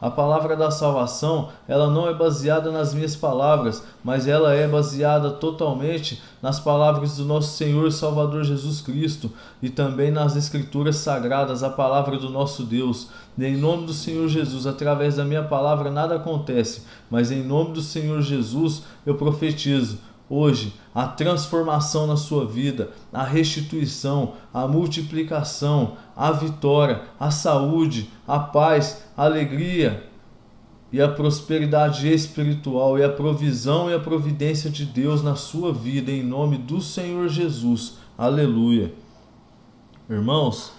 A palavra da salvação, ela não é baseada nas minhas palavras, mas ela é baseada totalmente nas palavras do nosso Senhor e Salvador Jesus Cristo e também nas Escrituras Sagradas, a palavra do nosso Deus. Em nome do Senhor Jesus, através da minha palavra nada acontece, mas em nome do Senhor Jesus eu profetizo hoje a transformação na sua vida, a restituição, a multiplicação, a vitória, a saúde, a paz, a alegria e a prosperidade espiritual e a provisão e a providência de Deus na sua vida, em nome do Senhor Jesus. Aleluia. Irmãos,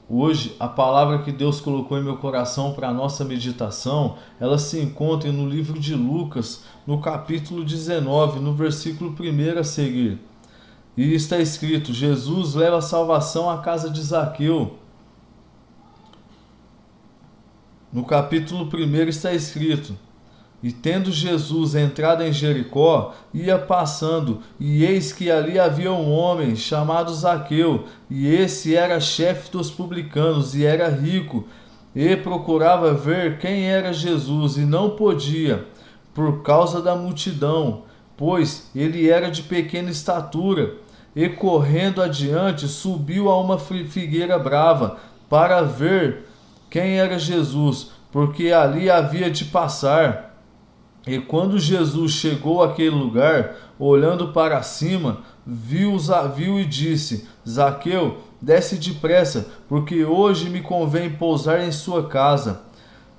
hoje, a palavra que Deus colocou em meu coração para a nossa meditação, ela se encontra no livro de Lucas, no capítulo 19, no versículo 1 a seguir. E está escrito: Jesus leva a salvação à casa de Zaqueu. No capítulo 1 está escrito: e tendo Jesus entrado em Jericó, ia passando, e eis que ali havia um homem chamado Zaqueu, e esse era chefe dos publicanos, e era rico, e procurava ver quem era Jesus, e não podia, por causa da multidão, pois ele era de pequena estatura, e correndo adiante, subiu a uma figueira brava, para ver quem era Jesus, porque ali havia de passar. E quando Jesus chegou àquele lugar, olhando para cima, viu e disse: Zaqueu, desce depressa, porque hoje me convém pousar em sua casa.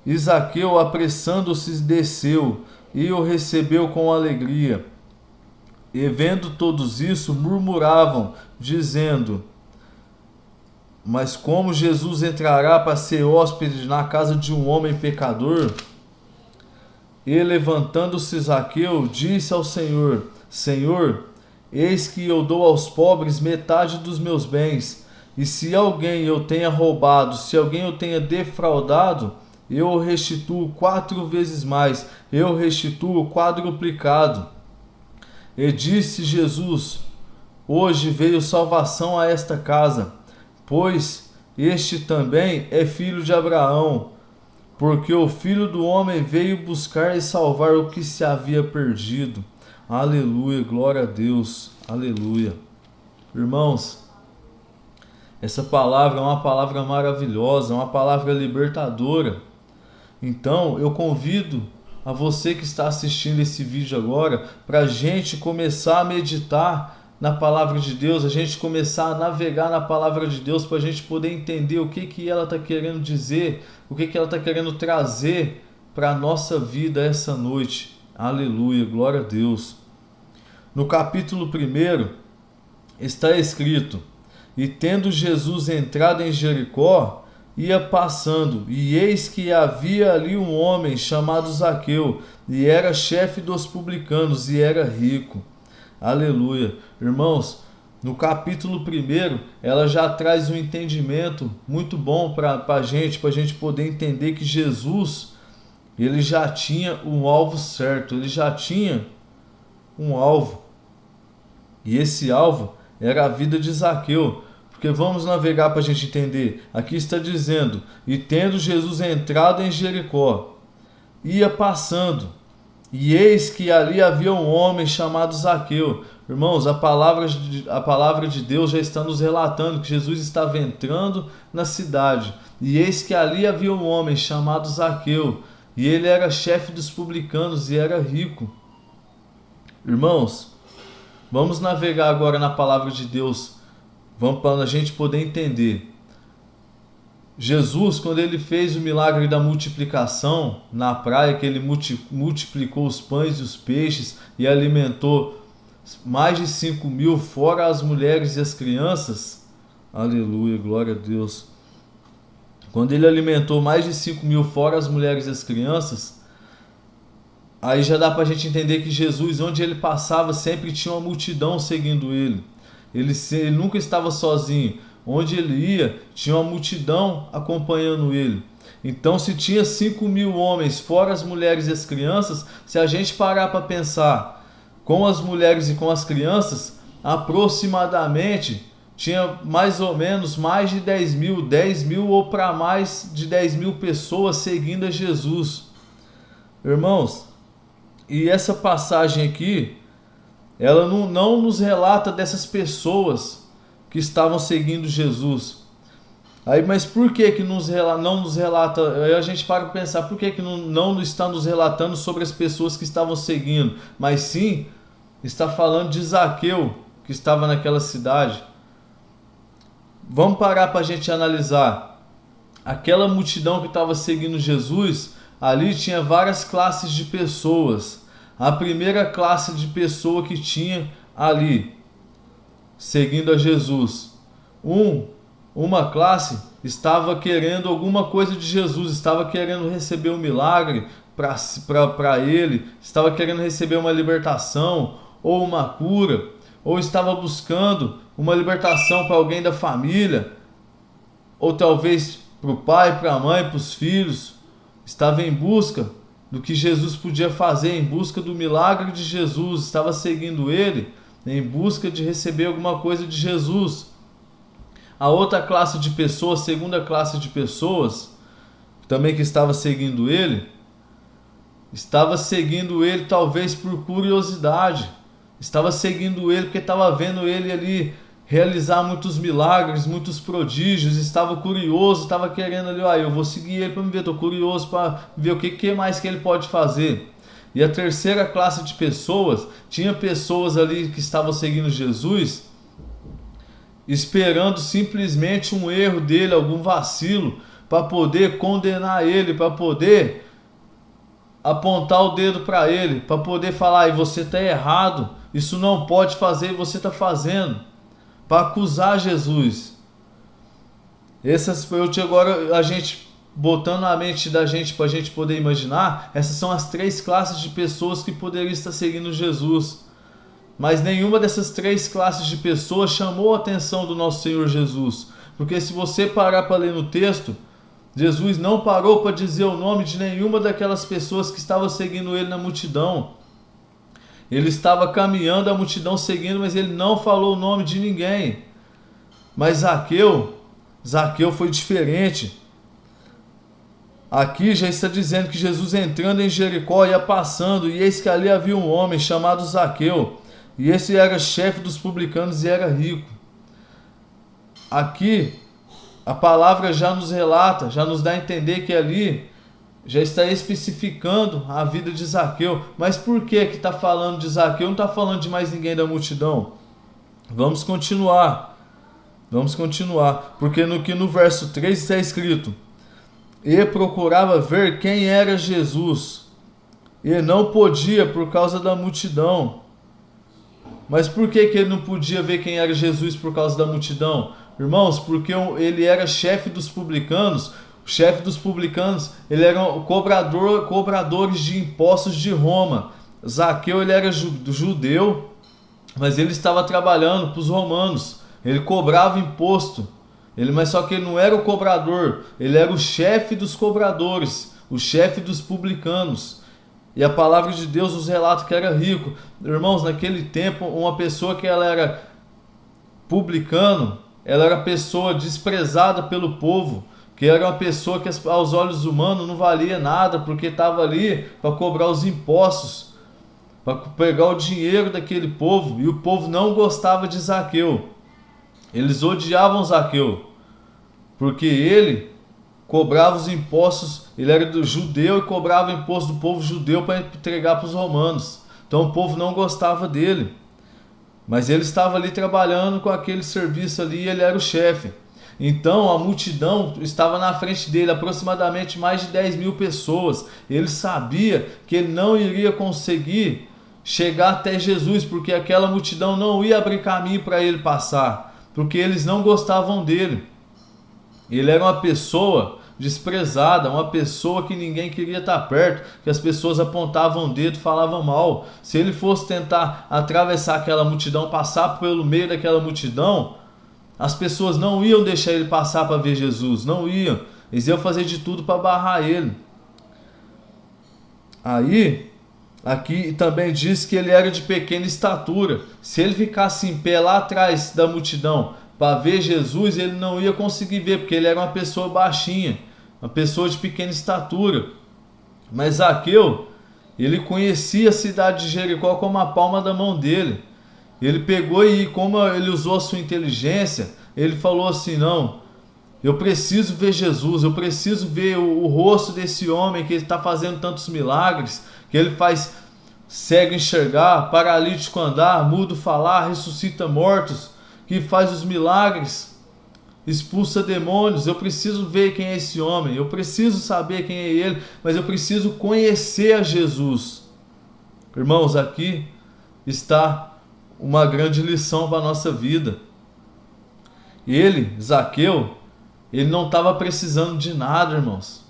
E Zaqueu, apressando-se, desceu, e o recebeu com alegria. E vendo todos isso, murmuravam, dizendo: mas como Jesus entrará para ser hóspede na casa de um homem pecador? E levantando-se Zaqueu, disse ao Senhor: Senhor, eis que eu dou aos pobres metade dos meus bens, e se alguém eu tenha roubado, se alguém eu tenha defraudado, eu o restituo 4 vezes mais, eu restituo quadruplicado. E disse Jesus: hoje veio salvação a esta casa, pois este também é filho de Abraão, porque o Filho do Homem veio buscar e salvar o que se havia perdido. Aleluia, glória a Deus, aleluia. Irmãos, essa palavra é uma palavra maravilhosa, uma palavra libertadora. Então, eu convido a você que está assistindo esse vídeo agora, para a gente começar a meditar na palavra de Deus, a gente começar a navegar na palavra de Deus, para a gente poder entender o que ela está querendo dizer, o que ela está querendo trazer para a nossa vida essa noite. Aleluia, glória a Deus. No capítulo 1 está escrito: e tendo Jesus entrado em Jericó, ia passando, e eis que havia ali um homem chamado Zaqueu, e era chefe dos publicanos, e era rico. Aleluia. Irmãos, no capítulo 1, ela já traz um entendimento muito bom para a gente poder entender que Jesus, ele já tinha um alvo certo, ele já tinha um alvo. E esse alvo era a vida de Zaqueu. Porque vamos navegar para a gente entender. Aqui está dizendo: e tendo Jesus entrado em Jericó, ia passando, e eis que ali havia um homem chamado Zaqueu. Irmãos, a palavra de Deus já está nos relatando que Jesus estava entrando na cidade. E eis que ali havia um homem chamado Zaqueu. E ele era chefe dos publicanos e era rico. Irmãos, vamos navegar agora na palavra de Deus. Vamos para a gente poder entender. Jesus, quando ele fez o milagre da multiplicação na praia, que ele multiplicou os pães e os peixes e alimentou mais de 5.000, fora as mulheres e as crianças. Aleluia, glória a Deus. Quando ele alimentou mais de 5.000, fora as mulheres e as crianças, aí já dá para a gente entender que Jesus, onde ele passava, sempre tinha uma multidão seguindo ele. Ele nunca estava sozinho. Onde ele ia, tinha uma multidão acompanhando ele. Então, se tinha 5.000 homens, fora as mulheres e as crianças, se a gente parar para pensar com as mulheres e com as crianças, aproximadamente tinha mais ou menos mais de 10 mil ou para mais de 10 mil pessoas seguindo a Jesus. Irmãos, e essa passagem aqui, ela não nos relata dessas pessoas que estavam seguindo Jesus. Aí, mas por que não nos relata? Aí a gente para pensar, por que não está nos relatando sobre as pessoas que estavam seguindo? Mas sim, está falando de Zaqueu, que estava naquela cidade. Vamos parar para a gente analisar. Aquela multidão que estava seguindo Jesus, ali tinha várias classes de pessoas. A primeira classe de pessoa que tinha ali, seguindo a Jesus, uma classe estava querendo alguma coisa de Jesus, estava querendo receber um milagre para ele, estava querendo receber uma libertação ou uma cura, ou estava buscando uma libertação para alguém da família, ou talvez para o pai, para a mãe, para os filhos. Estava em busca do que Jesus podia fazer, em busca do milagre de Jesus, estava seguindo ele em busca de receber alguma coisa de Jesus. A outra classe de pessoas, segunda classe de pessoas, também que estava seguindo ele talvez por curiosidade, estava seguindo ele porque estava vendo ele ali realizar muitos milagres, muitos prodígios, estava curioso, estava querendo ali, eu vou seguir ele para me ver, estou curioso para ver o que mais que ele pode fazer. E a terceira classe de pessoas, tinha pessoas ali que estavam seguindo Jesus, esperando simplesmente um erro dele, algum vacilo, para poder condenar ele, para poder apontar o dedo para ele, para poder falar, você está errado, isso não pode fazer e você está fazendo, para acusar Jesus. Essas foi agora a gente botando na mente da gente para a gente poder imaginar, essas são as três classes de pessoas que poderiam estar seguindo Jesus. Mas nenhuma dessas três classes de pessoas chamou a atenção do nosso Senhor Jesus. Porque se você parar para ler no texto, Jesus não parou para dizer o nome de nenhuma daquelas pessoas que estavam seguindo ele na multidão. Ele estava caminhando, a multidão seguindo, mas ele não falou o nome de ninguém. Mas Zaqueu foi diferente. Aqui já está dizendo que Jesus entrando em Jericó ia passando, e eis que ali havia um homem chamado Zaqueu. E esse era chefe dos publicanos e era rico. Aqui, a palavra já nos relata, já nos dá a entender que ali já está especificando a vida de Zaqueu. Mas por que está falando de Zaqueu? Não está falando de mais ninguém da multidão. Vamos continuar. Porque no verso 3 está escrito: e procurava ver quem era Jesus, e não podia por causa da multidão. Mas por que ele não podia ver quem era Jesus por causa da multidão? Irmãos, porque ele era chefe dos publicanos. O chefe dos publicanos, ele era cobradores de impostos de Roma. Zaqueu, ele era judeu, mas ele estava trabalhando para os romanos. Ele cobrava imposto. Mas só que ele não era o cobrador, ele era o chefe dos cobradores, o chefe dos publicanos. E a palavra de Deus nos relata que era rico. Irmãos, naquele tempo, uma pessoa que ela era publicano, ela era pessoa desprezada pelo povo, que era uma pessoa que aos olhos humanos não valia nada, porque estava ali para cobrar os impostos, para pegar o dinheiro daquele povo, e o povo não gostava de Zaqueu. Eles odiavam Zaqueu, porque ele cobrava os impostos, ele era do judeu e cobrava imposto do povo judeu para entregar para os romanos. Então o povo não gostava dele. Mas ele estava ali trabalhando com aquele serviço ali e ele era o chefe. Então a multidão estava na frente dele, aproximadamente mais de 10 mil pessoas. Ele sabia que ele não iria conseguir chegar até Jesus, porque aquela multidão não ia abrir caminho para ele passar, porque eles não gostavam dele. Ele era uma pessoa desprezada, uma pessoa que ninguém queria estar perto, que as pessoas apontavam o dedo, falavam mal. Se ele fosse tentar atravessar aquela multidão, passar pelo meio daquela multidão, as pessoas não iam deixar ele passar para ver Jesus, não iam. Eles iam fazer de tudo para barrar ele. Aí, aqui também diz que ele era de pequena estatura. Se ele ficasse em pé lá atrás da multidão, para ver Jesus, ele não ia conseguir ver, porque ele era uma pessoa baixinha, uma pessoa de pequena estatura. Mas Zaqueu, ele conhecia a cidade de Jericó como a palma da mão dele. Ele pegou e, como ele usou a sua inteligência, ele falou assim: não, eu preciso ver Jesus, eu preciso ver o rosto desse homem que está fazendo tantos milagres, que ele faz cego enxergar, paralítico andar, mudo falar, ressuscita mortos, que faz os milagres, expulsa demônios. Eu preciso ver quem é esse homem, eu preciso saber quem é ele, mas eu preciso conhecer a Jesus. Irmãos, aqui está uma grande lição para a nossa vida. Ele, Zaqueu, ele não estava precisando de nada, irmãos.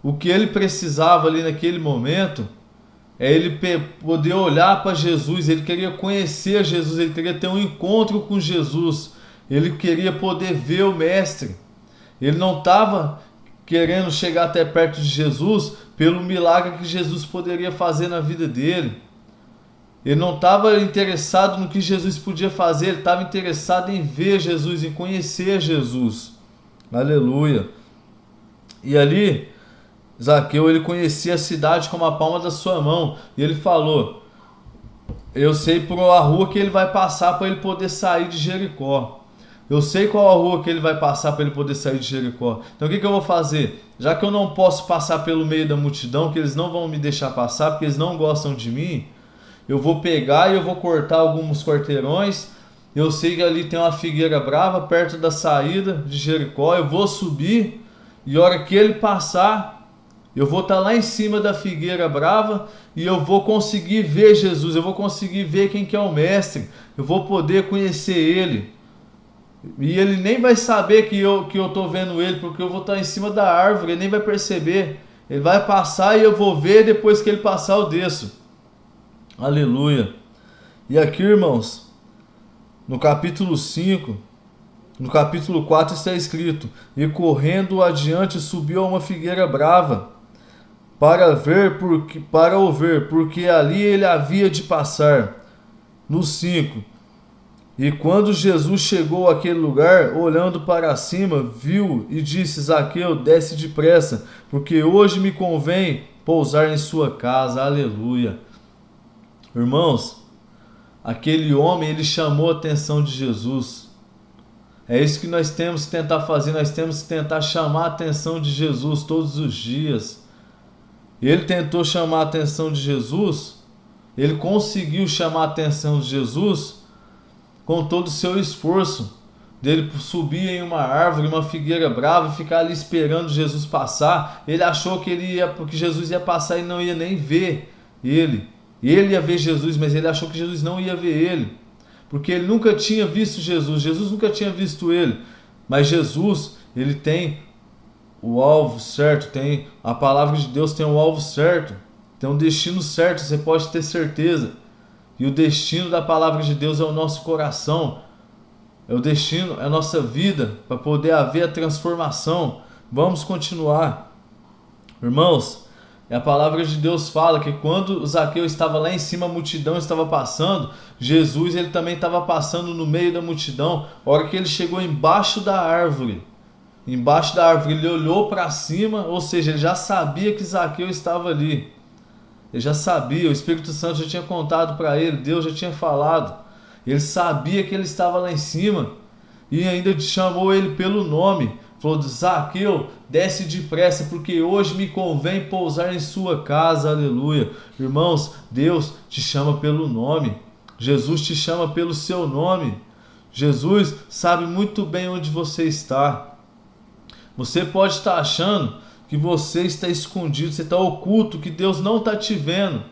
O que ele precisava ali naquele momento é ele poder olhar para Jesus. Ele queria conhecer Jesus, ele queria ter um encontro com Jesus, ele queria poder ver o Mestre. Ele não estava querendo chegar até perto de Jesus pelo milagre que Jesus poderia fazer na vida dele. Ele não estava interessado no que Jesus podia fazer, ele estava interessado em ver Jesus, em conhecer Jesus. Aleluia. E ali, Zaqueu, ele conhecia a cidade como a palma da sua mão. E ele falou: eu sei por a rua que ele vai passar para ele poder sair de Jericó. Eu sei qual a rua que ele vai passar para ele poder sair de Jericó. Então o que eu vou fazer? Já que eu não posso passar pelo meio da multidão, que eles não vão me deixar passar, porque eles não gostam de mim, eu vou pegar e eu vou cortar alguns quarteirões. Eu sei que ali tem uma figueira brava perto da saída de Jericó. Eu vou subir e a hora que ele passar, eu vou estar lá em cima da figueira brava e eu vou conseguir ver Jesus. Eu vou conseguir ver quem que é o Mestre. Eu vou poder conhecer ele. E ele nem vai saber que eu estou vendo ele, porque eu vou estar em cima da árvore. Ele nem vai perceber. Ele vai passar e eu vou ver. Depois que ele passar, eu desço. Aleluia. E aqui, irmãos, no capítulo 5, no capítulo 4 está escrito: e correndo adiante subiu a uma figueira brava para o ver, porque ali ele havia de passar. No 5, e quando Jesus chegou àquele lugar, olhando para cima, viu e disse: Zaqueu, desce depressa, porque hoje me convém pousar em sua casa. Aleluia. Irmãos, aquele homem, ele chamou a atenção de Jesus. É isso que nós temos que tentar fazer. Nós temos que tentar chamar a atenção de Jesus todos os dias. Ele tentou chamar a atenção de Jesus, ele conseguiu chamar a atenção de Jesus com todo o seu esforço, dele subir em uma árvore, uma figueira brava, e ficar ali esperando Jesus passar. Ele achou que Jesus ia passar e não ia nem ver ele. Ele ia ver Jesus, mas ele achou que Jesus não ia ver ele, porque ele nunca tinha visto Jesus. Jesus nunca tinha visto ele. Mas Jesus, ele tem o alvo certo, tem a palavra de Deus, tem o alvo certo, tem um destino certo, você pode ter certeza. E o destino da palavra de Deus é o nosso coração, é o destino, é a nossa vida, para poder haver a transformação. Vamos continuar, irmãos. A palavra de Deus fala que quando Zaqueu estava lá em cima, a multidão estava passando, Jesus, ele também estava passando no meio da multidão. A hora que ele chegou embaixo da árvore, ele olhou para cima, ou seja, ele já sabia que Zaqueu estava ali. Ele já sabia, o Espírito Santo já tinha contado para ele, Deus já tinha falado. Ele sabia que ele estava lá em cima e ainda chamou ele pelo nome. Falou: Zaqueu, desce depressa, porque hoje me convém pousar em sua casa. Aleluia. Irmãos, Deus te chama pelo nome. Jesus te chama pelo seu nome. Jesus sabe muito bem onde você está. Você pode estar achando que você está escondido, você está oculto, que Deus não está te vendo.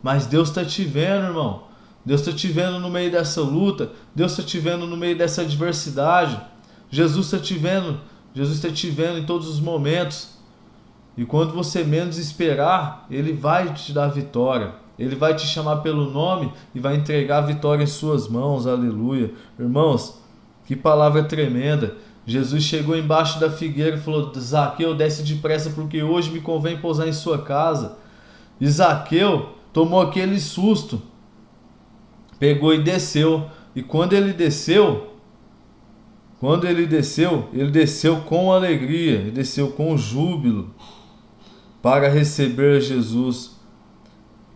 Mas Deus está te vendo, irmão. Deus está te vendo no meio dessa luta. Deus está te vendo no meio dessa adversidade. Jesus está te vendo. Jesus está te vendo em todos os momentos. E quando você menos esperar, Ele vai te dar vitória. Ele vai te chamar pelo nome e vai entregar a vitória em suas mãos. Aleluia. Irmãos, que palavra tremenda. Jesus chegou embaixo da figueira e falou: Zaqueu, desce depressa, porque hoje me convém pousar em sua casa. E Zaqueu tomou aquele susto. Pegou e desceu. E quando ele desceu, quando ele desceu com alegria, ele desceu com júbilo para receber Jesus.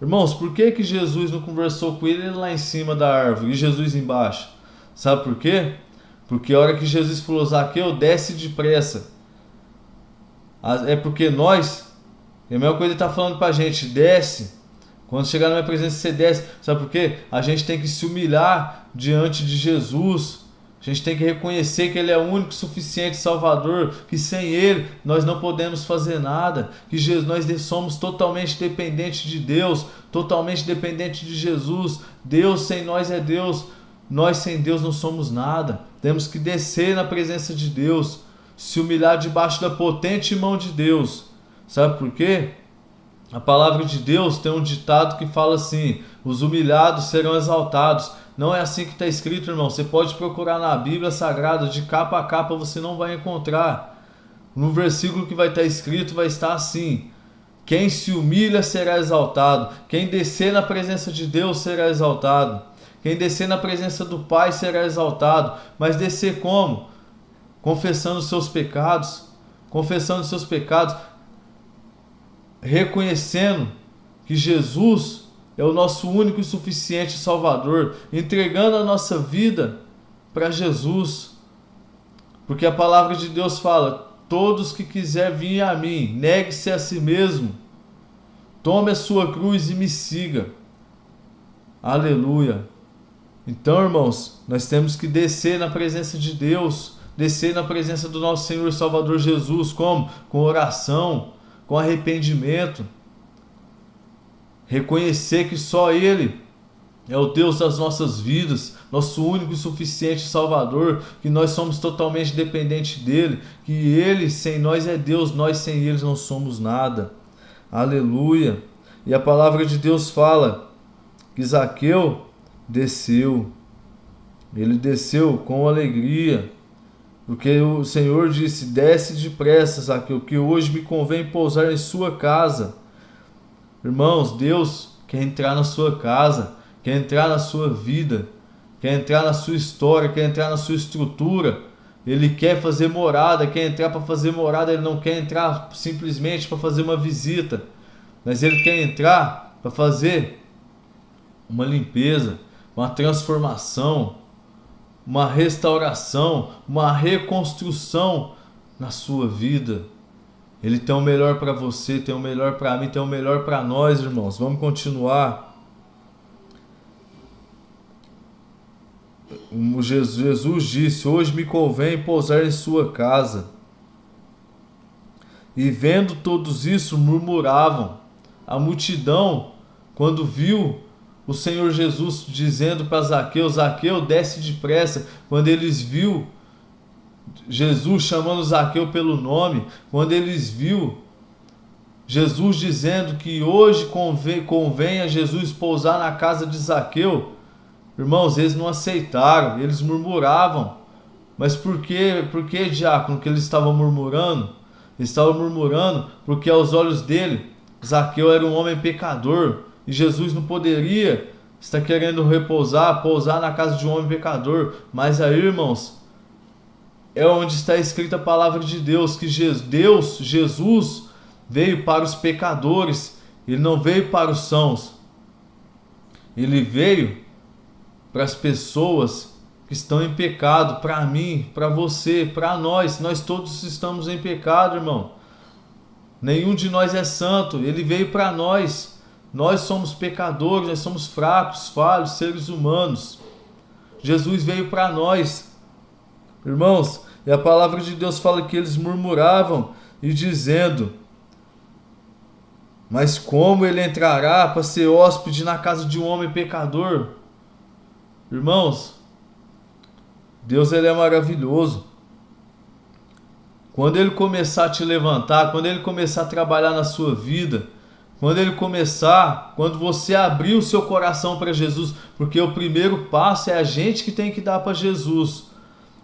Irmãos, por que Jesus não conversou com ele lá em cima da árvore e Jesus embaixo? Sabe por quê? Porque a hora que Jesus falou, Zaqueu, desce depressa. É porque nós, é a mesma coisa que ele está falando para a gente, desce. Quando chegar na minha presença, você desce. Sabe por quê? A gente tem que se humilhar diante de Jesus. A gente tem que reconhecer que Ele é o único e suficiente Salvador, que sem Ele nós não podemos fazer nada, que nós somos totalmente dependentes de Deus, totalmente dependentes de Jesus. Deus sem nós é Deus, nós sem Deus não somos nada. Temos que descer na presença de Deus, se humilhar debaixo da potente mão de Deus. Sabe por quê? A palavra de Deus tem um ditado que fala assim: os humilhados serão exaltados. Não é assim que está escrito, irmão. Você pode procurar na Bíblia Sagrada, de capa a capa, você não vai encontrar. No versículo que vai estar escrito, vai estar assim: quem se humilha será exaltado. Quem descer na presença de Deus será exaltado. Quem descer na presença do Pai será exaltado. Mas descer como? Confessando os seus pecados. Confessando os seus pecados. Reconhecendo que Jesus é o nosso único e suficiente Salvador, entregando a nossa vida para Jesus. Porque a palavra de Deus fala: todos que quiser vir a mim, negue-se a si mesmo, tome a sua cruz e me siga. Aleluia. Então, irmãos, nós temos que descer na presença de Deus, descer na presença do nosso Senhor e Salvador Jesus. Como? Com oração, com arrependimento. Reconhecer que só Ele é o Deus das nossas vidas, nosso único e suficiente Salvador, que nós somos totalmente dependentes dEle, que Ele sem nós é Deus, nós sem Ele não somos nada. Aleluia. E a palavra de Deus fala que Zaqueu desceu. Ele desceu com alegria, porque o Senhor disse: desce depressa, Zaqueu, que hoje me convém pousar em sua casa. Irmãos, Deus quer entrar na sua casa, quer entrar na sua vida, quer entrar na sua história, quer entrar na sua estrutura. Ele quer fazer morada, quer entrar para fazer morada. Ele não quer entrar simplesmente para fazer uma visita, mas Ele quer entrar para fazer uma limpeza, uma transformação, uma restauração, uma reconstrução na sua vida. Ele tem o melhor para você, tem o melhor para mim, tem o melhor para nós, irmãos. Vamos continuar. Jesus disse: hoje me convém pousar em sua casa. E vendo todos isso, murmuravam. A multidão, quando viu o Senhor Jesus dizendo para Zaqueu: Zaqueu, desce depressa. Quando eles viu Jesus chamando Zaqueu pelo nome, quando eles viu Jesus dizendo que hoje convém a Jesus pousar na casa de Zaqueu, irmãos, eles não aceitaram, eles murmuravam. Mas por que, diácono, que eles estavam murmurando? Eles estavam murmurando porque aos olhos dele, Zaqueu era um homem pecador, e Jesus não poderia estar querendo pousar na casa de um homem pecador. Mas aí, irmãos, é onde está escrita a palavra de Deus, que Jesus veio para os pecadores, Ele não veio para os sãos. Ele veio para as pessoas que estão em pecado, para mim, para você, para nós. Nós todos estamos em pecado, irmão. Nenhum de nós é santo. Ele veio para nós. Nós somos pecadores, nós somos fracos, falhos, seres humanos. Jesus veio para nós. Irmãos, e a palavra de Deus fala que eles murmuravam e dizendo: mas como ele entrará para ser hóspede na casa de um homem pecador? Irmãos, Deus, ele é maravilhoso. Quando Ele começar a te levantar, quando Ele começar a trabalhar na sua vida, quando você abrir o seu coração para Jesus, porque o primeiro passo é a gente que tem que dar para Jesus.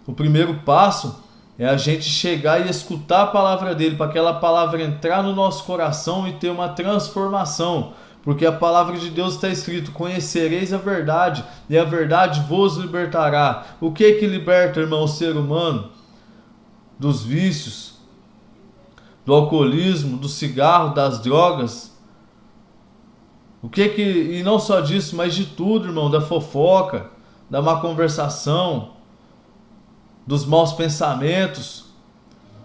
O primeiro passo é a gente chegar e escutar a palavra dele, para aquela palavra entrar no nosso coração e ter uma transformação. Porque a palavra de Deus está escrito: conhecereis a verdade, e a verdade vos libertará. O que liberta, irmão, o ser humano? Dos vícios, do alcoolismo, do cigarro, das drogas. E não só disso, mas de tudo, irmão, da fofoca, da má conversação, dos maus pensamentos,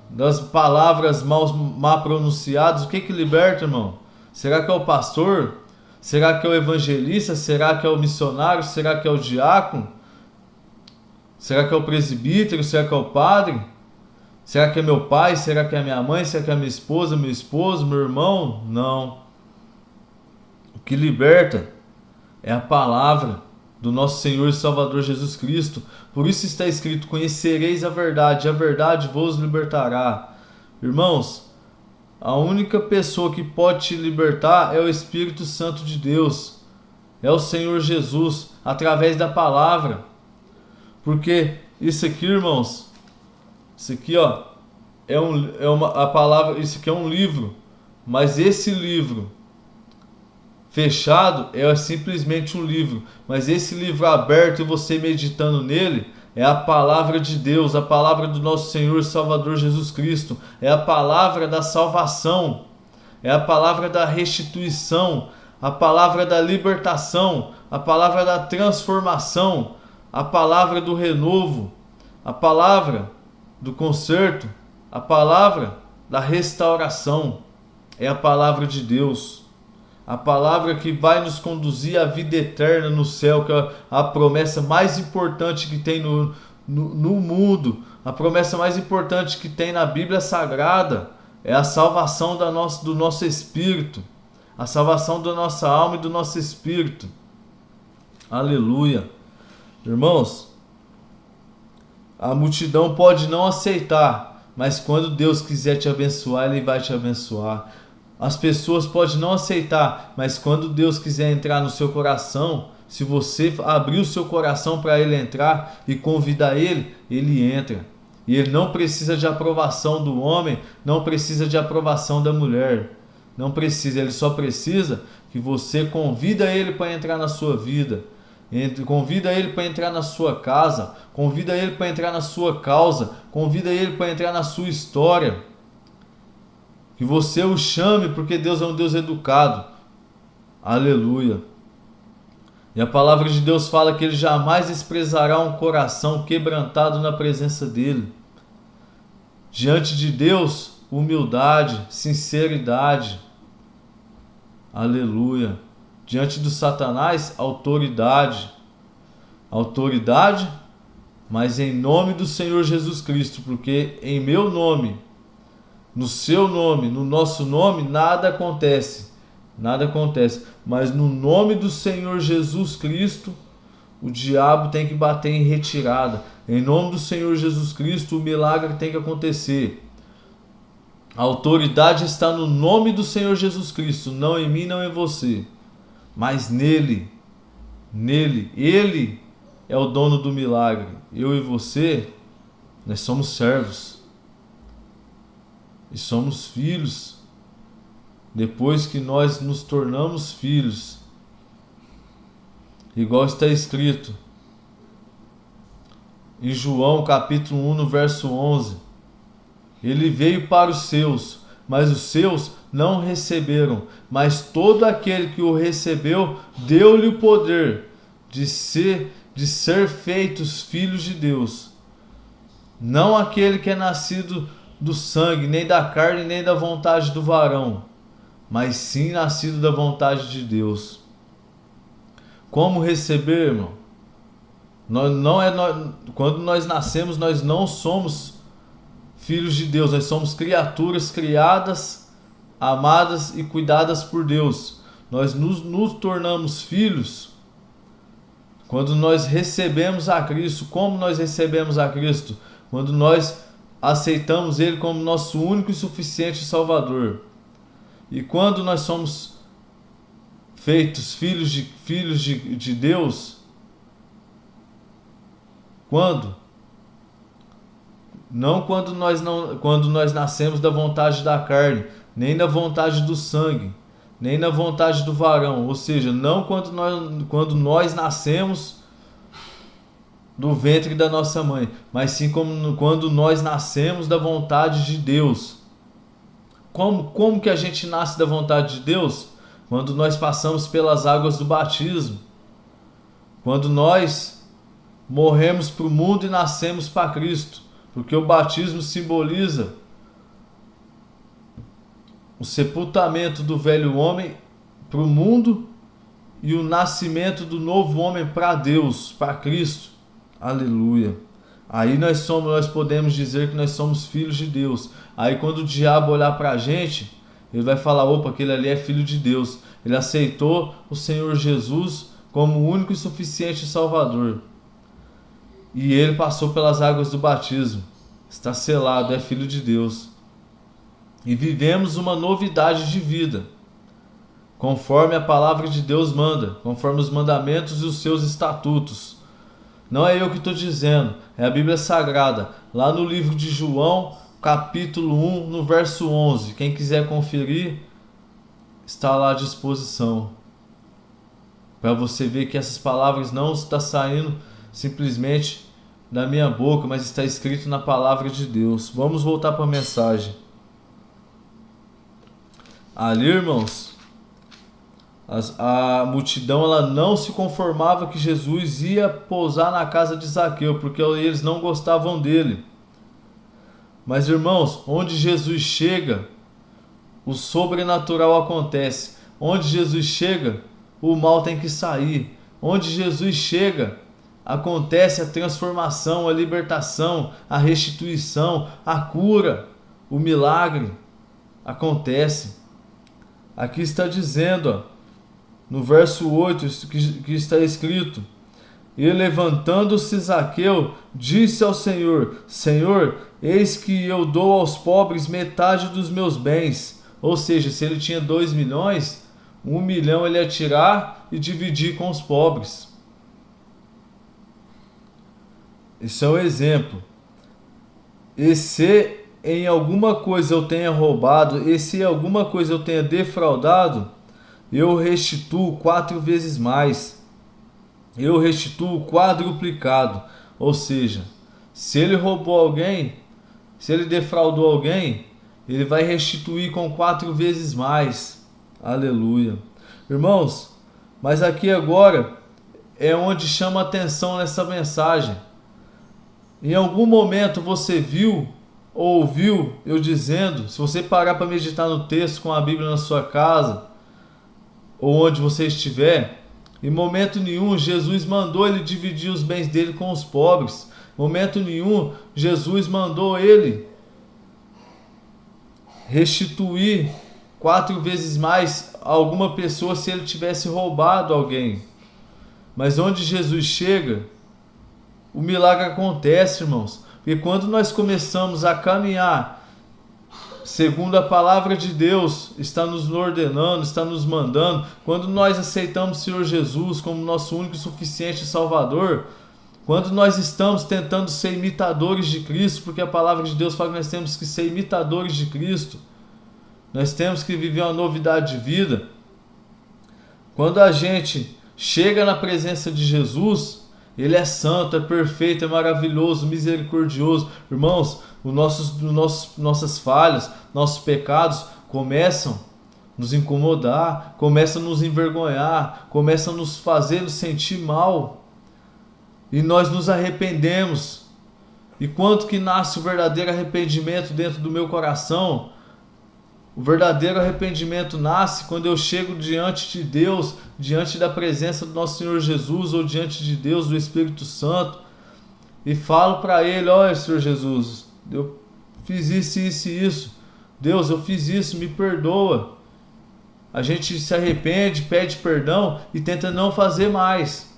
das palavras mal pronunciadas. O que liberta, irmão? Será que é o pastor? Será que é o evangelista? Será que é o missionário? Será que é o diácono? Será que é o presbítero? Será que é o padre? Será que é meu pai? Será que é minha mãe? Será que é minha esposa, meu esposo, meu irmão? Não. O que liberta é a palavra do nosso Senhor e Salvador Jesus Cristo. Por isso está escrito: conhecereis a verdade vos libertará. Irmãos, a única pessoa que pode te libertar é o Espírito Santo de Deus, é o Senhor Jesus, através da palavra. Porque isso aqui, irmãos, isso aqui, ó, a palavra, isso aqui é um livro, mas esse livro fechado é simplesmente um livro, mas esse livro aberto e você meditando nele é a palavra de Deus, a palavra do nosso Senhor e Salvador Jesus Cristo, é a palavra da salvação, é a palavra da restituição, a palavra da libertação, a palavra da transformação, a palavra do renovo, a palavra do conserto, a palavra da restauração. É a palavra de Deus, a palavra que vai nos conduzir à vida eterna no céu, que é a promessa mais importante que tem no mundo, a promessa mais importante que tem na Bíblia Sagrada, é a salvação do nosso espírito, a salvação da nossa alma e do nosso espírito. Aleluia. Irmãos, a multidão pode não aceitar, mas quando Deus quiser te abençoar, Ele vai te abençoar. As pessoas podem não aceitar, mas quando Deus quiser entrar no seu coração, se você abrir o seu coração para Ele entrar e convidar Ele, Ele entra. E Ele não precisa de aprovação do homem, não precisa de aprovação da mulher. Não precisa, Ele só precisa que você convida Ele para entrar na sua vida. Convida Ele para entrar na sua casa, convida Ele para entrar na sua causa, convida Ele para entrar na sua história. Que você o chame, porque Deus é um Deus educado. Aleluia. E a palavra de Deus fala que Ele jamais desprezará um coração quebrantado na presença dEle. Diante de Deus, humildade, sinceridade. Aleluia. Diante do Satanás, autoridade. Autoridade, mas em nome do Senhor Jesus Cristo, porque em meu nome, no seu nome, no nosso nome, nada acontece. Nada acontece. Mas no nome do Senhor Jesus Cristo, o diabo tem que bater em retirada. Em nome do Senhor Jesus Cristo, o milagre tem que acontecer. A autoridade está no nome do Senhor Jesus Cristo, não em mim, não em você, mas nele. Nele. Ele é o dono do milagre. Eu e você, nós somos servos. E somos filhos. Depois que nós nos tornamos filhos, igual está escrito em João capítulo 1, no verso 11. Ele veio para os seus, mas os seus não receberam. Mas todo aquele que o recebeu, deu-lhe o poder de ser feitos filhos de Deus. Não aquele que é nascido do sangue, nem da carne, nem da vontade do varão, mas sim nascido da vontade de Deus. Como receber, irmão? Quando nós nascemos, nós não somos filhos de Deus, nós somos criaturas criadas, amadas e cuidadas por Deus. Nós nos tornamos filhos quando nós recebemos a Cristo. Como nós recebemos a Cristo? Quando nós aceitamos Ele como nosso único e suficiente Salvador. E quando nós somos feitos filhos de Deus, quando? Não quando nós nascemos da vontade da carne, nem da vontade do sangue, nem na vontade do varão, ou seja, não quando nós nascemos do ventre da nossa mãe, mas sim quando nós nascemos da vontade de Deus. Como que a gente nasce da vontade de Deus? Quando nós passamos pelas águas do batismo. Quando nós morremos para o mundo e nascemos para Cristo. Porque o batismo simboliza o sepultamento do velho homem para o mundo e o nascimento do novo homem para Deus, para Cristo. Aleluia. Aí nós podemos dizer que nós somos filhos de Deus. Aí quando o diabo olhar para a gente, ele vai falar, opa, aquele ali é filho de Deus. Ele aceitou o Senhor Jesus como o único e suficiente Salvador. E ele passou pelas águas do batismo. Está selado, é filho de Deus. E vivemos uma novidade de vida, conforme a palavra de Deus manda, conforme os mandamentos e os seus estatutos. Não é eu que estou dizendo, é a Bíblia Sagrada, lá no livro de João, capítulo 1, no verso 11. Quem quiser conferir, está lá à disposição. Para você ver que essas palavras não estão saindo simplesmente da minha boca, mas está escrito na palavra de Deus. Vamos voltar para a mensagem. Ali, irmãos, a multidão ela não se conformava que Jesus ia pousar na casa de Zaqueu, porque eles não gostavam dele. Mas, irmãos, onde Jesus chega, o sobrenatural acontece. Onde Jesus chega, o mal tem que sair. Onde Jesus chega, acontece a transformação, a libertação, a restituição, a cura, o milagre acontece. Aqui está dizendo, ó, no verso 8, que está escrito: e levantando-se Zaqueu, disse ao Senhor: Senhor, eis que eu dou aos pobres metade dos meus bens. Ou seja, se ele tinha 2 milhões, 1 milhão ele ia tirar e dividir com os pobres. Isso é um exemplo. E se em alguma coisa eu tenha roubado, e se em alguma coisa eu tenha defraudado, eu restituo 4 vezes mais. Eu restituo quadruplicado. Ou seja, se ele roubou alguém, se ele defraudou alguém, ele vai restituir com 4 vezes mais. Aleluia. Irmãos, mas aqui agora é onde chama atenção nessa mensagem. Em algum momento você viu ou ouviu eu dizendo, se você parar para meditar no texto com a Bíblia na sua casa, ou onde você estiver, em momento nenhum Jesus mandou ele dividir os bens dele com os pobres. Em momento nenhum Jesus mandou ele restituir 4 vezes mais a alguma pessoa se ele tivesse roubado alguém. Mas onde Jesus chega, o milagre acontece, irmãos. Porque quando nós começamos a caminhar segundo a palavra de Deus está nos ordenando, está nos mandando, quando nós aceitamos o Senhor Jesus como nosso único e suficiente Salvador, quando nós estamos tentando ser imitadores de Cristo, porque a palavra de Deus fala que nós temos que ser imitadores de Cristo, nós temos que viver uma novidade de vida. Quando a gente chega na presença de Jesus, Ele é santo, é perfeito, é maravilhoso, misericordioso. Irmãos, nossas falhas, nossos pecados começam a nos incomodar, começam a nos envergonhar, começam a nos fazer nos sentir mal. E nós nos arrependemos. E quanto que nasce o verdadeiro arrependimento dentro do meu coração? O verdadeiro arrependimento nasce quando eu chego diante de Deus, diante da presença do nosso Senhor Jesus, ou diante de Deus, do Espírito Santo, e falo para Ele: olha, Senhor Jesus, eu fiz isso, isso e isso. Deus, eu fiz isso, me perdoa. A gente se arrepende, pede perdão e tenta não fazer mais.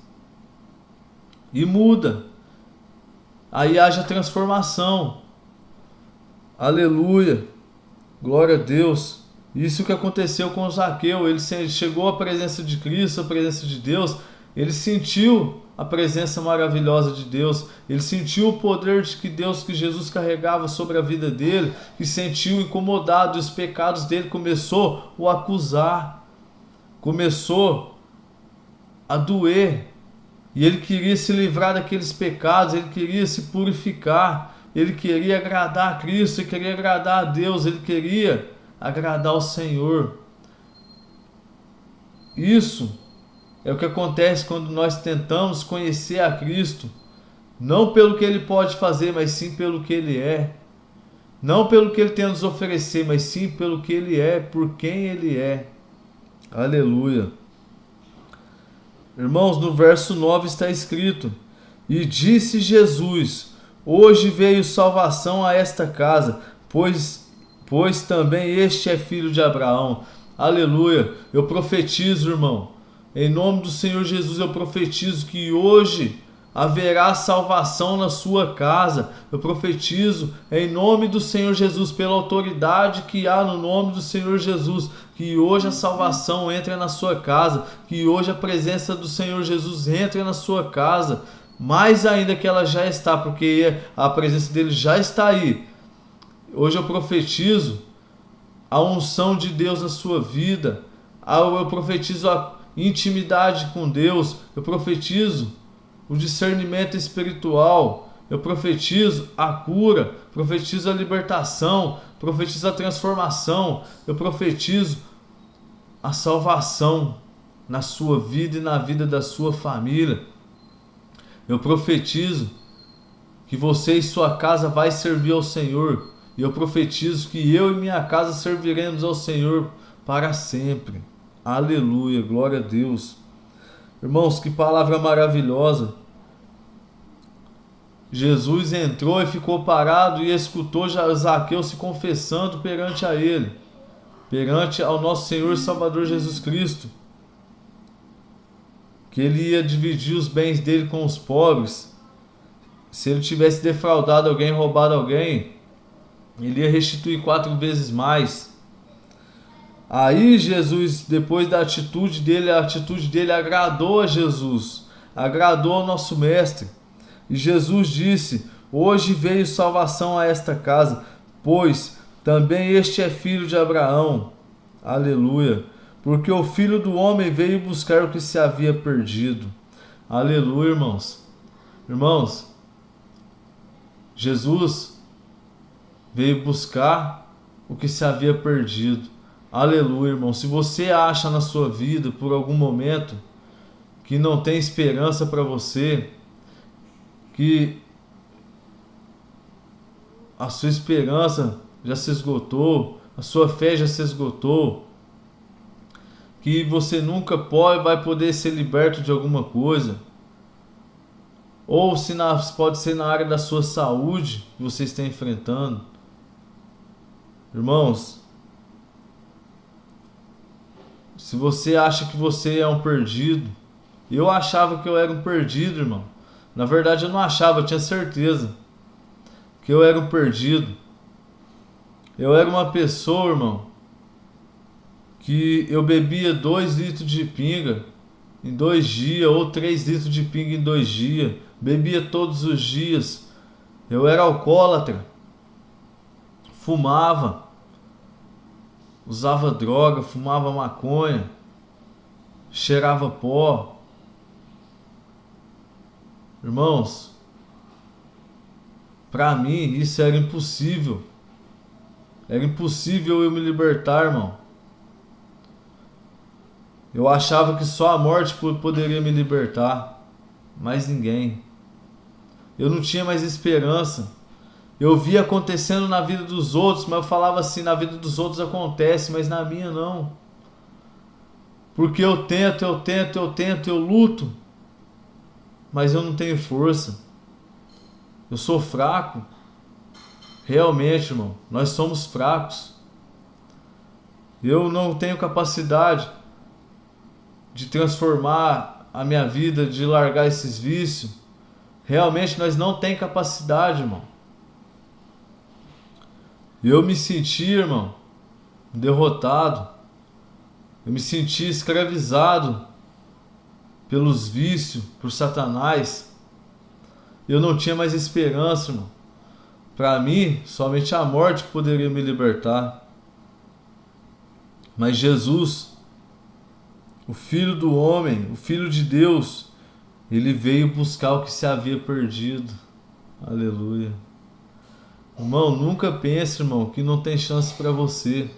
E muda. Aí haja transformação. Aleluia. Glória a Deus. Isso que aconteceu com Zaqueu. Ele chegou à presença de Cristo, à presença de Deus. Ele sentiu a presença maravilhosa de Deus. Ele sentiu o poder que Jesus carregava sobre a vida dele. E sentiu incomodado. E os pecados dele começou a o acusar. começou a doer. E ele queria se livrar daqueles pecados, ele queria se purificar, ele queria agradar a Cristo, ele queria agradar a Deus, ele queria agradar ao Senhor. Isso é o que acontece quando nós tentamos conhecer a Cristo, não pelo que Ele pode fazer, mas sim pelo que Ele é. Não pelo que Ele tem a nos oferecer, mas sim pelo que Ele é, por quem Ele é. Aleluia. Irmãos, no verso 9 está escrito: E disse Jesus: Hoje veio salvação a esta casa, pois também este é filho de Abraão. Aleluia. Eu profetizo, irmão, em nome do Senhor Jesus, eu profetizo que hoje haverá salvação na sua casa. Eu profetizo em nome do Senhor Jesus, pela autoridade que há no nome do Senhor Jesus, que hoje a salvação entre na sua casa, que hoje a presença do Senhor Jesus entre na sua casa, mais ainda que ela já está, porque a presença dele já está aí. Hoje eu profetizo a unção de Deus na sua vida, eu profetizo a intimidade com Deus, eu profetizo o discernimento espiritual, eu profetizo a cura, profetizo a libertação, profetizo a transformação, eu profetizo a salvação na sua vida e na vida da sua família. Eu profetizo que você e sua casa vai servir ao Senhor, e eu profetizo que eu e minha casa serviremos ao Senhor para sempre. Aleluia, glória a Deus. Irmãos, que palavra maravilhosa. Jesus entrou e ficou parado e escutou Zaqueu se confessando perante a ele, perante ao nosso Senhor e Salvador Jesus Cristo, que ele ia dividir os bens dele com os pobres. Se ele tivesse defraudado alguém, roubado alguém, ele ia restituir 4 vezes mais. Aí Jesus, depois da atitude dele, a atitude dele agradou a Jesus, agradou ao nosso mestre. E Jesus disse: Hoje veio salvação a esta casa, pois também este é filho de Abraão. Aleluia. Porque o Filho do Homem veio buscar o que se havia perdido. Aleluia, irmãos. Irmãos, Jesus veio buscar o que se havia perdido. Aleluia, irmão. Se você acha na sua vida, por algum momento, que não tem esperança para você, que a sua esperança já se esgotou, a sua fé já se esgotou, que você nunca vai poder ser liberto de alguma coisa, ou se pode ser na área da sua saúde que você está enfrentando. Irmãos, se você acha que você é um perdido, eu achava que eu era um perdido, irmão. Na verdade eu não achava, eu tinha certeza que eu era um perdido. Eu era uma pessoa, irmão, que eu bebia 2 litros de pinga em 2 dias, ou 3 litros de pinga em 2 dias. Bebia todos os dias. Eu era alcoólatra. Fumava. Usava droga, fumava maconha. Cheirava pó. Irmãos, para mim isso era impossível. Era impossível eu me libertar, irmão. Eu achava que só a morte poderia me libertar, mais ninguém. Eu não tinha mais esperança. Eu via acontecendo na vida dos outros, mas eu falava assim: na vida dos outros acontece, mas na minha não. Porque eu tento, eu luto, mas eu não tenho força. Eu sou fraco. Realmente, irmão, nós somos fracos. Eu não tenho capacidade de transformar a minha vida, de largar esses vícios. Realmente nós não temos capacidade, irmão. Eu me senti, irmão, derrotado. Eu me senti escravizado pelos vícios, por Satanás. Eu não tinha mais esperança, irmão. Para mim, somente a morte poderia me libertar. Mas Jesus O Filho do Homem, o Filho de Deus, ele veio buscar o que se havia perdido. Aleluia. Irmão, nunca pense, irmão, que não tem chance para você.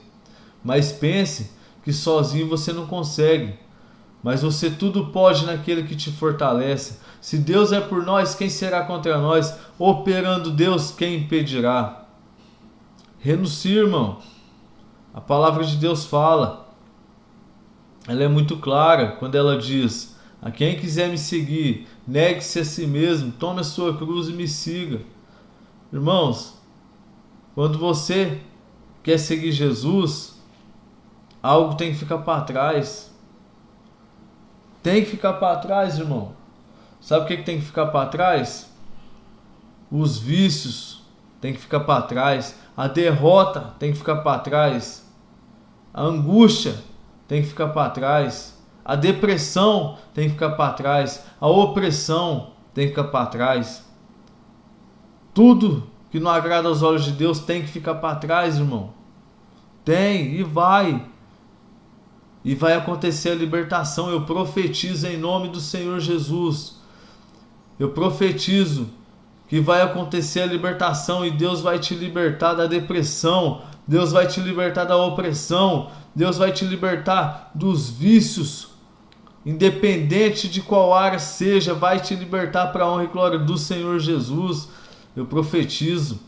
Mas pense que sozinho você não consegue. Mas você tudo pode naquele que te fortalece. Se Deus é por nós, quem será contra nós? Operando Deus, quem impedirá? Renuncie, irmão. A palavra de Deus fala. Ela é muito clara quando ela diz: a quem quiser me seguir, negue-se a si mesmo, tome a sua cruz e me siga. Irmãos, quando você quer seguir Jesus, algo tem que ficar para trás. Tem que ficar para trás, irmão. Sabe o que tem que ficar para trás? Os vícios tem que ficar para trás. A derrota tem que ficar para trás. A angústia tem que ficar para trás. A depressão tem que ficar para trás. A opressão tem que ficar para trás. Tudo que não agrada aos olhos de Deus tem que ficar para trás, irmão. Tem e vai. E vai acontecer a libertação. Eu profetizo em nome do Senhor Jesus. Eu profetizo que vai acontecer a libertação e Deus vai te libertar da depressão. Deus vai te libertar da opressão. Deus vai te libertar dos vícios. Independente de qual área seja, vai te libertar para a honra e glória do Senhor Jesus. Eu profetizo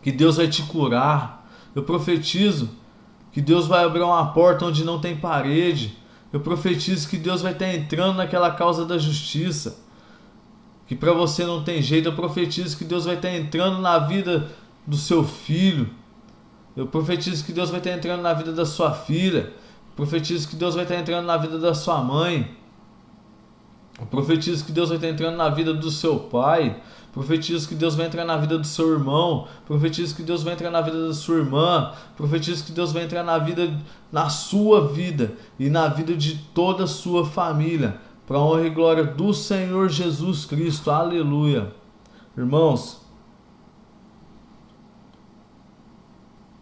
que Deus vai te curar. Eu profetizo que Deus vai abrir uma porta onde não tem parede. Eu profetizo que Deus vai estar entrando naquela causa da justiça, que para você não tem jeito. Eu profetizo que Deus vai estar entrando na vida do seu filho. Eu profetizo que Deus vai estar entrando na vida da sua filha. Eu profetizo que Deus vai estar entrando na vida da sua mãe. Eu profetizo que Deus vai estar entrando na vida do seu pai. Profetizo que Deus vai entrar na vida do seu irmão. Profetizo que Deus vai entrar na vida da sua irmã. Profetizo que Deus vai entrar na sua vida e na vida de toda a sua família, para a honra e glória do Senhor Jesus Cristo. Aleluia. Irmãos,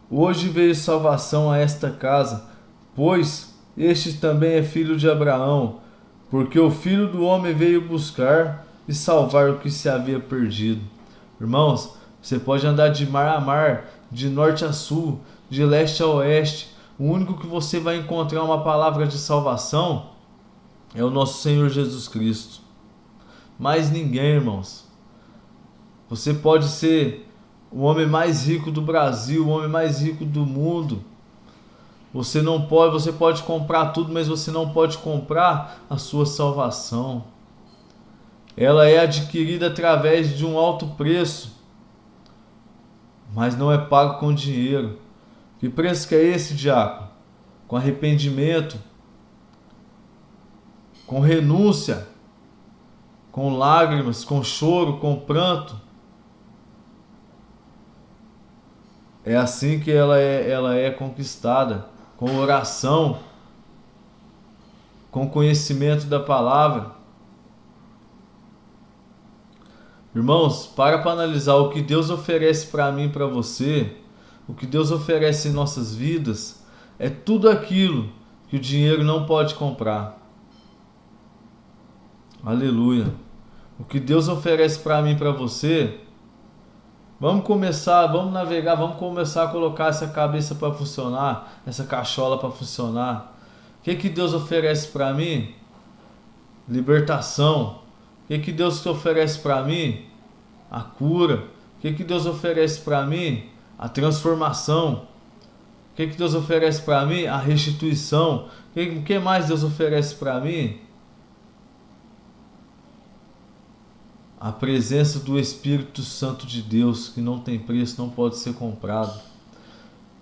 hoje veio salvação a esta casa, pois este também é filho de Abraão, porque o Filho do Homem veio buscar e salvar o que se havia perdido. Irmãos, você pode andar de mar a mar, de norte a sul, de leste a oeste. O único que você vai encontrar uma palavra de salvação é o nosso Senhor Jesus Cristo. Mais ninguém, irmãos. Você pode ser o homem mais rico do Brasil, o homem mais rico do mundo. Você pode comprar tudo, mas você não pode comprar a sua salvação. Ela é adquirida através de um alto preço, mas não é pago com dinheiro. Que preço que é esse, diácono? Com arrependimento, com renúncia, com lágrimas, com choro, com pranto. É assim que ela é conquistada, com oração, com conhecimento da palavra. Irmãos, para analisar o que Deus oferece para mim e para você, o que Deus oferece em nossas vidas, é tudo aquilo que o dinheiro não pode comprar. Aleluia. O que Deus oferece para mim e para você, vamos navegar, vamos começar a colocar essa cabeça para funcionar, essa cachola para funcionar. O que Deus oferece para mim? Libertação. O que Deus oferece para mim? A cura. O que Deus oferece para mim? A transformação. O que Deus oferece para mim? A restituição. O que mais Deus oferece para mim? A presença do Espírito Santo de Deus, que não tem preço, não pode ser comprado.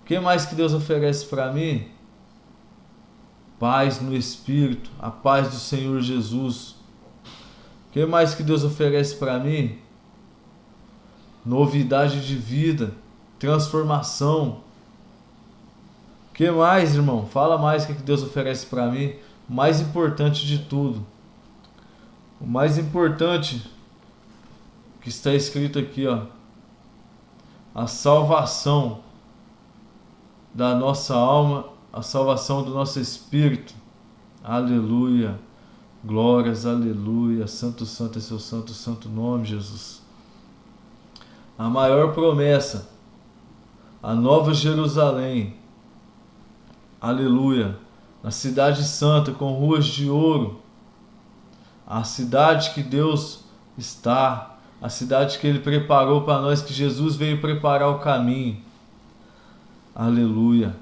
O que mais que Deus oferece para mim? Paz no Espírito, a paz do Senhor Jesus. O que mais que Deus oferece para mim? Novidade de vida, transformação. O que mais, irmão? Fala mais o que Deus oferece para mim. O mais importante de tudo. O mais importante que está escrito aqui, ó. A salvação da nossa alma, a salvação do nosso espírito. Aleluia. Glórias, aleluia. Santo, santo é seu santo, santo nome, Jesus. A maior promessa, a Nova Jerusalém, aleluia, na cidade santa com ruas de ouro, a cidade que Deus está, a cidade que Ele preparou para nós, que Jesus veio preparar o caminho, aleluia,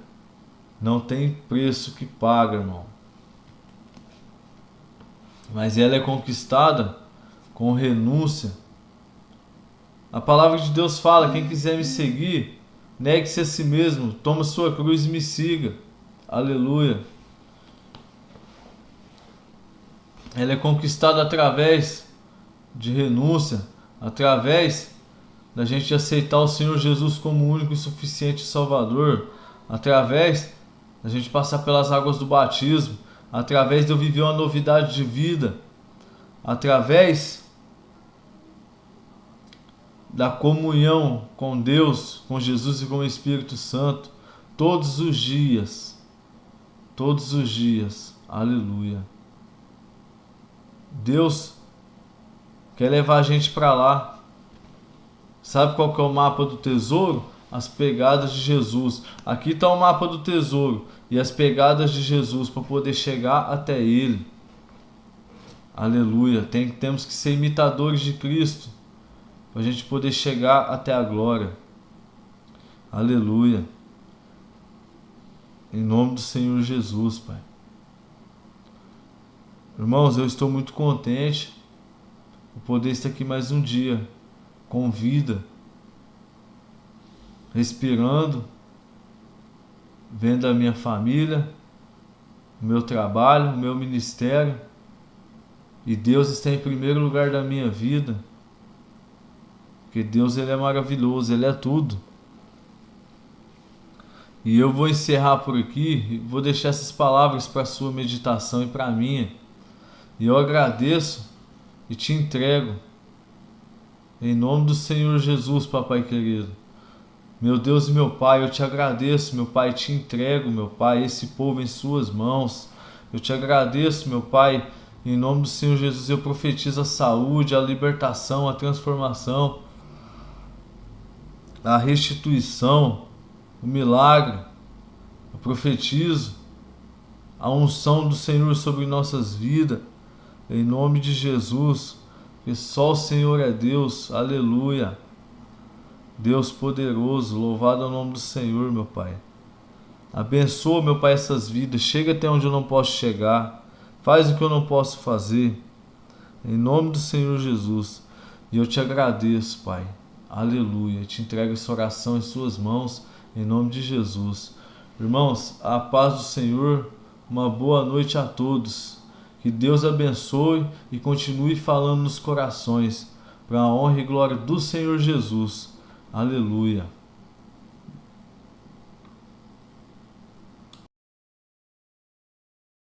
não tem preço que paga, irmão, mas ela é conquistada com renúncia. A palavra de Deus fala: quem quiser me seguir, negue-se a si mesmo, toma sua cruz e me siga. Aleluia. Ela é conquistada através de renúncia, através da gente aceitar o Senhor Jesus como o único e suficiente Salvador, através da gente passar pelas águas do batismo, através de eu viver uma novidade de vida, através da comunhão com Deus, com Jesus e com o Espírito Santo, todos os dias, aleluia. Deus quer levar a gente para lá. Sabe qual que é o mapa do tesouro? As pegadas de Jesus. Aqui está o mapa do tesouro e as pegadas de Jesus para poder chegar até Ele. Aleluia. Temos que ser imitadores de Cristo para a gente poder chegar até a glória. Aleluia. Em nome do Senhor Jesus, Pai. Irmãos, eu estou muito contente por poder estar aqui mais um dia, com vida, respirando, vendo a minha família, o meu trabalho, o meu ministério, e Deus está em primeiro lugar da minha vida. Porque Deus, Ele é maravilhoso, Ele é tudo. E eu vou encerrar por aqui, vou deixar essas palavras para a sua meditação e para a minha. E eu agradeço e te entrego, em nome do Senhor Jesus, Papai querido. Meu Deus e meu Pai, eu te agradeço, meu Pai, te entrego, meu Pai, esse povo em suas mãos. Eu te agradeço, meu Pai, em nome do Senhor Jesus, eu profetizo a saúde, a libertação, a transformação, a restituição, o milagre. Eu profetizo a unção do Senhor sobre nossas vidas, em nome de Jesus, que só o Senhor é Deus, aleluia. Deus poderoso, louvado é o nome do Senhor, meu Pai. Abençoa, meu Pai, essas vidas, chega até onde eu não posso chegar, faz o que eu não posso fazer, em nome do Senhor Jesus. E eu te agradeço, Pai, aleluia. Te entrego essa oração em suas mãos, em nome de Jesus. Irmãos, a paz do Senhor, uma boa noite a todos. Que Deus abençoe e continue falando nos corações, para a honra e glória do Senhor Jesus. Aleluia.